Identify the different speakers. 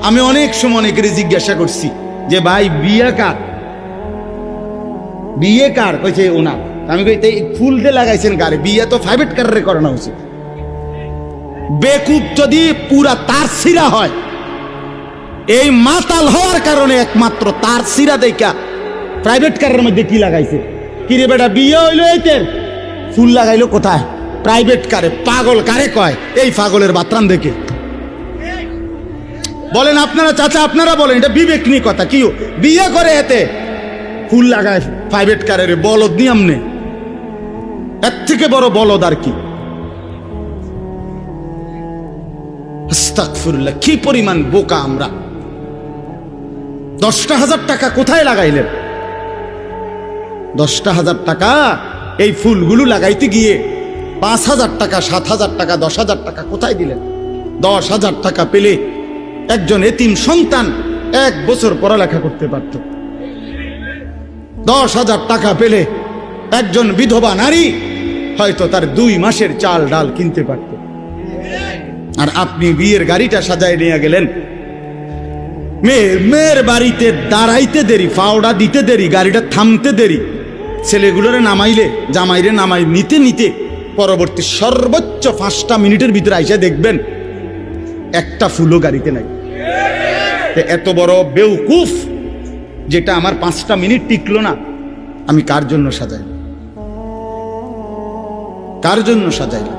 Speaker 1: আমি অনেক সময় অনেকেরই জিজ্ঞাসা করছি যে ভাই বিয়ে কার, বিয়ে কার? কইছে ওনার। আমি কই এই ফুলতে লাগাইছেন কারে? বিয়ে তো প্রাইভেট কারে করানো উচিত। বেকুব যদি পুরা তার সিরা হয়, এই মাতাল হওয়ার কারণে একমাত্র তার সিরা দেখা প্রাইভেট কারের মধ্যে কি লাগাইছে। কি রে বেটা, বিয়ে হইলো এইতের, ফুল লাগাইলো কোথায়? প্রাইভেট কারে। পাগল কারে কয়? এই পাগলের বাতরান দেখে। বলেন আপনারা চাচা, আপনারা বলেন, এটা বিবেক নিয়ে কথা। কি বিয়ে করে এতে ফুল লাগায় প্রাইভেট কারের? বলদ নিয়মনে, এর থেকে বড় বলদ আর কি? আস্তাগফিরুল্লাহ, কি পরিমাণ বোকা আমরা। 10,000 টাকা কোথায় লাগাইলেন? 10,000 টাকা এই ফুলগুলো লাগাইতে গিয়ে 5,000 টাকা, 7,000 টাকা, 10,000 টাকা কোথায় দিলেন? 10,000 টাকা পেলে একজন এতিম সন্তান 1 বছর পড়ালেখা করতে পারত। 10,000 টাকা পেলে একজন বিধবা নারী হয়তো তার 2 মাসের চাল ডাল কিনতে পারত। আর আপনি বিয়ের গাড়িটা সাজায় নিয়ে গেলেন, মেয়ের বাড়িতে দাঁড়াইতে দেরি, ফাওড়া দিতে দেরি, গাড়িটা থামতে দেরি, ছেলেগুলোরে নামাইলে জামাইরে নামাই নিতে নিতে পরবর্তী সর্বোচ্চ 5টা মিনিটের ভিতরে আইসা দেখবেন একটা ফুলও গাড়িতে নাই। এত বড় বেউকুফ যেটা আমার 5টা মিনিট টিকলো না, আমি কার জন্য সাজাইলাম? কার জন্য সাজাইলাম?